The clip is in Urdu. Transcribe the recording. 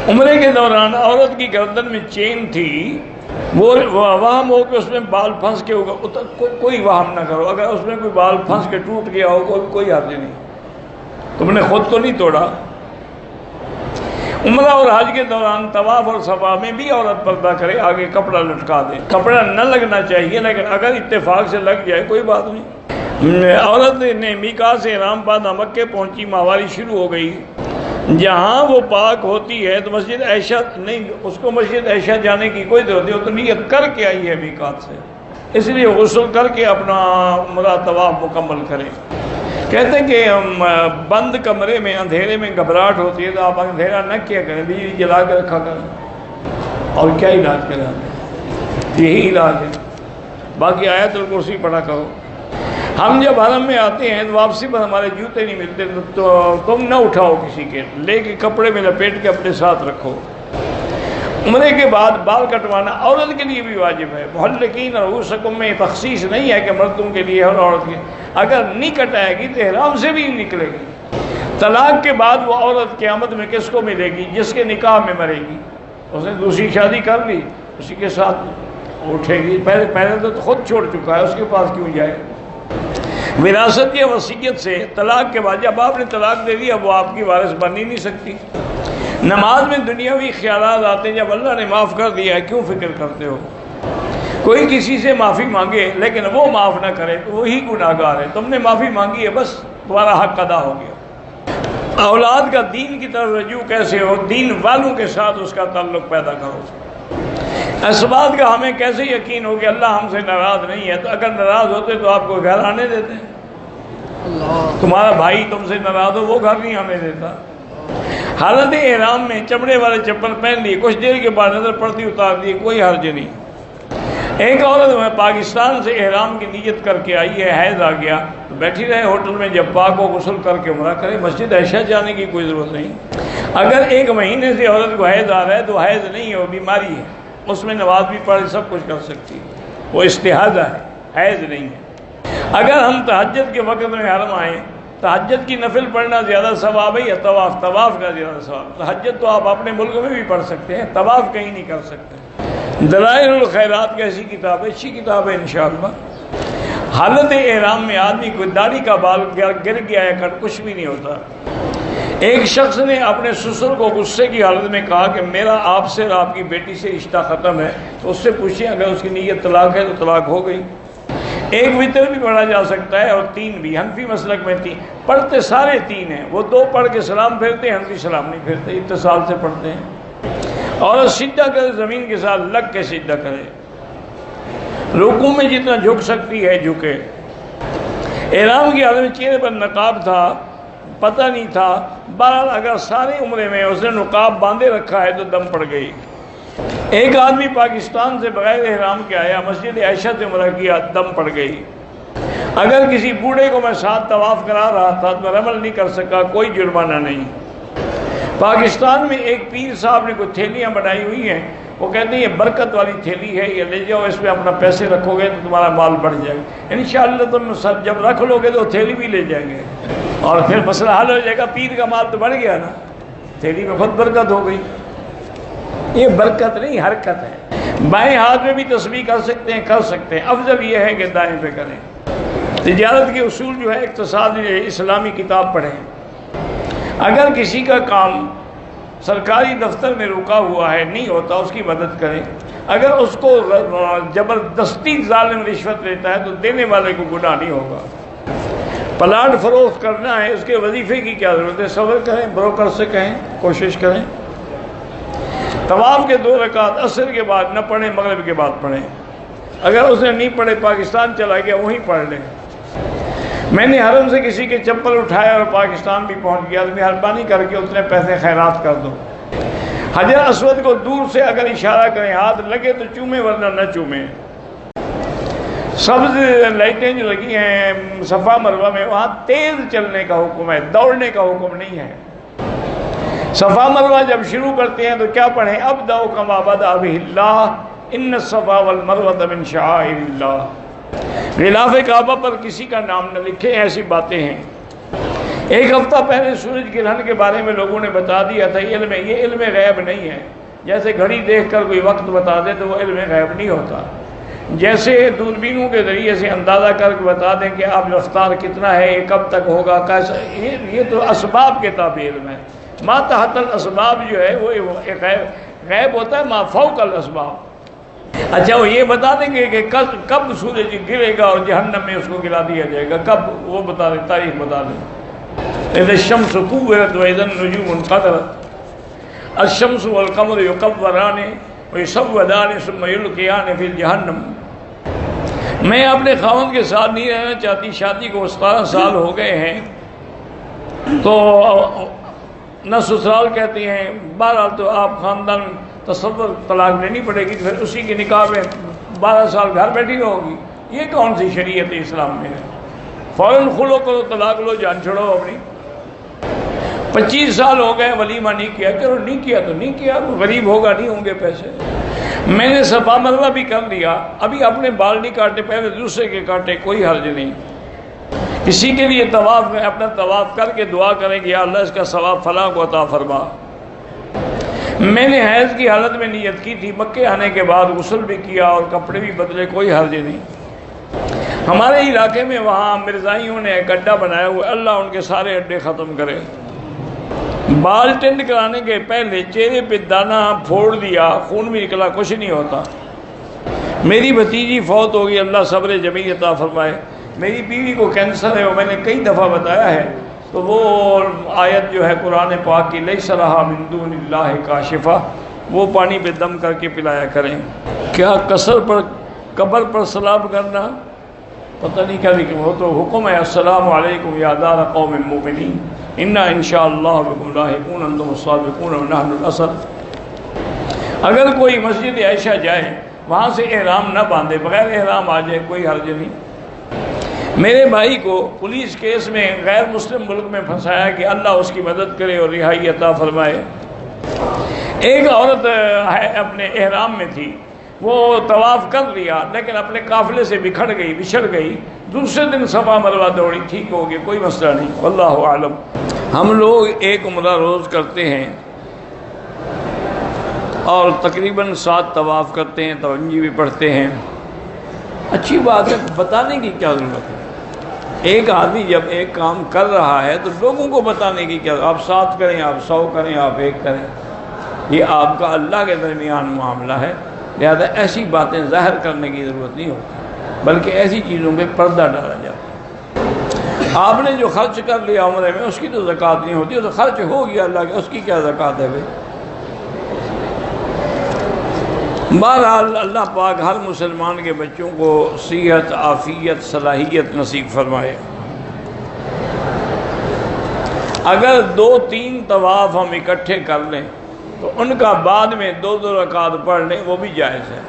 عمرے کے دوران عورت کی گردن میں چین تھی، وہ وہم ہو کہ اس میں بال پھنس کے ہوگا، کوئی وہم نہ کرو، اگر اس میں کوئی بال پھنس کے ٹوٹ گیا ہو کوئی حرج نہیں، تم نے خود تو نہیں توڑا۔ عمرہ اور حج کے دوران طواف اور صفا میں بھی عورت پردہ کرے، آگے کپڑا لٹکا دے، کپڑا نہ لگنا چاہیے، لیکن اگر اتفاق سے لگ جائے کوئی بات نہیں۔ عورت نے میقات سے احرام باندھا مکے پہنچی، ماہواری شروع ہو گئی، جہاں وہ پاک ہوتی ہے تو مسجد عائشہ نہیں، اس کو مسجد عائشہ جانے کی کوئی ضرورت نہیں، وہ تو نیت کر کے آئی ہے میقات سے، اس لیے غسل کر کے اپنا عمرہ طواف مکمل کریں۔ کہتے ہیں کہ بند کمرے میں اندھیرے میں گھبراہٹ ہوتی ہے تو آپ اندھیرا نہ کیا کریں، بجلی جلا کے رکھا کریں، اور کیا علاج کریں، یہی علاج ہے، باقی آیت الکرسی پڑھا کرو۔ ہم جب حرم میں آتے ہیں تو واپسی پر ہمارے جوتے نہیں ملتے تو تم نہ اٹھاؤ کسی کے، لے کے کپڑے میں لپیٹ کے اپنے ساتھ رکھو۔ عمرے کے بعد بال کٹوانا عورت کے لیے بھی واجب ہے، محلقین رؤوسکم میں تخصیص نہیں ہے کہ مردوں کے لیے اور عورت کے، اگر نہیں کٹائے گی تو احرام سے بھی نکلے گی۔ طلاق کے بعد وہ عورت قیامت میں کس کو ملے گی؟ جس کے نکاح میں مرے گی، اس نے دوسری شادی کر لی، اسی کے ساتھ اٹھے گی، پہلے تو خود چھوڑ چکا ہے، اس کے پاس کیوں جائے؟ وراثت یا وصیت سے طلاق کے بعد جب آپ نے طلاق دے دی اب وہ آپ کی وارث بن ہی نہیں سکتی۔ نماز میں دنیاوی خیالات آتے ہیں، جب اللہ نے معاف کر دیا ہے کیوں فکر کرتے ہو؟ کوئی کسی سے معافی مانگے لیکن وہ معاف نہ کرے تو وہی گناہگار ہے، تم نے معافی مانگی ہے بس تمہارا حق ادا ہو گیا۔ اولاد کا دین کی طرف رجوع کیسے ہو؟ دین والوں کے ساتھ اس کا تعلق پیدا کرو۔ اس بات کا ہمیں کیسے یقین ہو کہ اللہ ہم سے ناراض نہیں ہے؟ تو اگر ناراض ہوتے تو آپ کو گھر آنے دیتے؟ تمہارا بھائی تم سے ناراض ہو وہ گھر نہیں آنے دیتا۔ حالت احرام میں چمڑے والے چپل پہن لیے، کچھ دیر کے بعد نظر پڑتی اتار دی، کوئی حرج نہیں۔ ایک عورت میں پاکستان سے احرام کی نیت کر کے آئی ہے، حیض آ گیا تو بیٹھی رہے ہوٹل میں، جب پاک ہو غسل کر کے عمرہ کرے، مسجد عائشہ جانے کی کوئی ضرورت نہیں۔ اگر ایک مہینے سے عورت کو حیض آ رہا ہے تو حیض نہیں ہے، وہ بیماری ہے، اس میں نماز بھی پڑھ سب کچھ کر سکتی ہے، وہ استحاضہ ہے، حیض نہیں ہے۔ اگر ہم تہجد کے وقت میں حرم آئیں، تہجد کی نفل پڑھنا زیادہ ثواب ہے یا طواف کا زیادہ ثواب؟ تہجد تو آپ اپنے ملک میں بھی پڑھ سکتے ہیں، طواف کہیں نہیں کر سکتے۔ دلائل الخیرات کیسی کتاب ہے؟ اچھی کتاب ہے انشاءاللہ۔ حالت احرام میں آدمی کو داڑھی کا بال گر گیا ہے کچھ بھی نہیں ہوتا۔ ایک شخص نے اپنے سسر کو غصے کی حالت میں کہا کہ میرا آپ سے اور آپ کی بیٹی سے رشتہ ختم ہے، تو اس سے پوچھیں اگر اس کی نیت طلاق ہے تو طلاق ہو گئی۔ ایک وتر بھی پڑھا جا سکتا ہے اور 3 بھی، حنفی مسلک میں 3 پڑھتے سارے 3 ہیں، وہ 2 پڑھ کے سلام پھیرتے ہیں، حنفی سلام نہیں پھیرتے، اتصال سے پڑھتے ہیں۔ اور سجدہ کرے، زمین کے ساتھ لگ کے سجدہ کرے، رکوع میں جتنا جھک سکتی ہے جھکے۔ احرام کی حالت میں چہرے پر نقاب تھا، پتہ نہیں تھا، بہرحال اگر سارے عمرے میں اس نے نقاب باندھے رکھا ہے تو دم پڑ گئی۔ ایک آدمی پاکستان سے بغیر احرام کے آیا، مسجد عائشہ سے عمرہ کیا، دم پڑ گئی۔ اگر کسی بوڑھے کو میں ساتھ طواف کرا رہا تھا تو میں عمل نہیں کر سکا، کوئی جرمانہ نہیں۔ پاکستان میں ایک پیر صاحب نے کوئی تھیلیاں بنائی ہوئی ہیں، وہ کہتے ہیں یہ برکت والی تھیلی ہے، یہ لے جاؤ، اس میں اپنا پیسے رکھو گے تو تمہارا مال بڑھ جائے گا، انشاءاللہ تم سب جب رکھ لو گے تو تھیلی بھی لے جائیں گے اور پھر مسئلہ حل ہو جائے گا، پیر کا مال تو بڑھ گیا نا، تھیلی میں خود برکت ہو گئی۔ یہ برکت نہیں حرکت ہے۔ بائیں ہاتھ میں بھی تسبیح کر سکتے ہیں، افضل یہ ہے کہ دائیں پہ کریں۔ تجارت کے اصول جو ہے اقتصاد اسلامی کتاب پڑھیں۔ اگر کسی کا کام سرکاری دفتر میں رکا ہوا ہے نہیں ہوتا اس کی مدد کریں، اگر اس کو زبردستی ظالم رشوت لیتا ہے تو دینے والے کو گناہ نہیں ہوگا۔ پلاٹ فروخت کرنا ہے، اس کے وظیفے کی کیا ضرورت ہے؟ صبر کریں، بروکر سے کہیں، کوشش کریں۔ طواف کے 2 رکعت عصر کے بعد نہ پڑھیں، مغرب کے بعد پڑھیں۔ اگر اس نے نہیں پڑھے، پاکستان چلا گیا، وہیں پڑھ لیں۔ میں نے حرم سے کسی کے چپل اٹھایا اور پاکستان بھی پہنچ گیا، تو مہربانی کر کے اتنے پیسے خیرات کر دو۔ حجر اسود کو دور سے اگر اشارہ کریں، ہاتھ لگے تو چومیں ورنہ نہ چومیں۔ سبز لائٹیں جو لگی ہیں صفا مروہ میں، وہاں تیز چلنے کا حکم ہے، دوڑنے کا حکم نہیں ہے۔ صفا مروہ جب شروع کرتے ہیں تو کیا پڑھیں؟ ابدأ کما بدأ بہ اللہ، ان الصفا والمروہ من شعائر اللہ۔ غلاف کعبہ پر کسی کا نام نہ لکھیں، ایسی باتیں ہیں۔ ایک ہفتہ پہلے سورج گرہن کے بارے میں لوگوں نے بتا دیا تھا یہ علم غیب نہیں ہے. جیسے گھڑی دیکھ کر کوئی وقت بتا دے تو وہ علم غیب نہیں ہوتا. جیسے دوربینوں کے ذریعے سے اندازہ کر کے بتا دیں کہ آپ رفتار کتنا ہے، یہ کب تک ہوگا، کیسا، یہ تو اسباب کے تابع علم ہے. ما تحت الاسباب جو ہے وہ ایک غیب ہوتا ہے، ما فوق الاسباب. اچھا وہ یہ بتا دیں گے کہ کب سورج گرے گا اور جہنم میں اس کو گرا دیا جائے گا، کب، وہ بتا دیں، تاریخ بتا دیں. اذا الشمس كورت واذا النجوم انقدرت الشمس والقمر يكوران ويسودان ثم يلقيان في الجهنم. میں اپنے خاوند کے ساتھ نہیں رہنا چاہتی، شادی کو 17 سال ہو گئے ہیں، تو نہ سسرال کہتی ہیں. بہرحال تو آپ خاندان تصور طلاق لینی پڑے گی، پھر اسی کے نکاح میں 12 سال گھر بیٹھی ہوگی. یہ کون سی شریعت ہے اسلام میں؟ فوراً خلو کرو، طلاق لو، جان چھوڑو اپنی. 25 سال ہو گئے ولیمہ نہیں کیا. چلو نہیں کیا تو نہیں کیا، غریب ہوگا، نہیں ہوں گے پیسے. میں نے صفا مروا بھی کر لیا، ابھی اپنے بال نہیں کاٹے، پہلے دوسرے کے کاٹے، کوئی حرج نہیں. کسی کے لیے طواف میں اپنا طواف کر کے دعا کریں کہ یا اللہ اس کا ثواب فلاں کو عطا فرما. میں نے حیض کی حالت میں نیت کی تھی، مکے آنے کے بعد غسل بھی کیا اور کپڑے بھی بدلے، کوئی حرج نہیں. ہمارے علاقے میں وہاں مرزائیوں نے ایک اڈا بنایا ہوا، اللہ ان کے سارے اڈے ختم کرے. بال ٹینڈ کرانے کے پہلے چہرے پہ دانہ پھوڑ دیا، خون بھی نکلا، کچھ نہیں ہوتا. میری بھتیجی فوت ہو گئی، اللہ صبر جمیل عطا فرمائے. میری بیوی کو کینسر ہے، وہ میں نے کئی دفعہ بتایا ہے. تو وہ آیت جو ہے قرآن پاک کی لیس لہا من دون اللہ کاشفہ، وہ پانی پہ دم کر کے پلایا کریں. کیا قصر پر قبر پر سلام کرنا پتہ نہیں کیا، لیکن وہ تو حکم ہے السلام علیکم یا دار قوم مومنین انا انشاءاللہ بکم لاحقون انتم الصادقون ونحن الاصل. اگر کوئی مسجد عائشہ جائے، وہاں سے احرام نہ باندھے، بغیر احرام آ جائے، کوئی حرج نہیں. میرے بھائی کو پولیس کیس میں غیر مسلم ملک میں پھنسایا کہ اللہ اس کی مدد کرے اور رہائی عطا فرمائے. ایک عورت اپنے احرام میں تھی، وہ طواف کر لیا لیکن اپنے قافلے سے بچھڑ گئی. دوسرے دن صفا مروا دوڑی، ٹھیک ہو گئی، کوئی مسئلہ نہیں، واللہ اعلم. ہم لوگ ایک عمرہ روز کرتے ہیں اور تقریباً 7 طواف کرتے ہیں، توجہ بھی پڑھتے ہیں. اچھی بات ہے، بتانے کی کیا ضرورت ہے؟ ایک آدمی جب ایک کام کر رہا ہے تو لوگوں کو بتانے کی کیا، آپ 7 کریں، آپ 100 کریں، آپ 1 کریں، یہ آپ کا اللہ کے درمیان معاملہ ہے. لہذا ایسی باتیں ظاہر کرنے کی ضرورت نہیں ہوتی، بلکہ ایسی چیزوں پہ پردہ ڈالا جاتا. آپ نے جو خرچ کر لیا عمرے میں، اس کی تو زکوٰۃ نہیں ہوتی، تو خرچ ہو گیا اللہ کے، اس کی کیا زکوٰۃ ہے بھائی؟ بہرحال اللہ پاک ہر مسلمان کے بچوں کو صحت، عافیت، صلاحیت نصیب فرمائے. اگر 2-3 طواف ہم اکٹھے کر لیں تو ان کا بعد میں 2 رکعت پڑھ لیں، وہ بھی جائز ہے.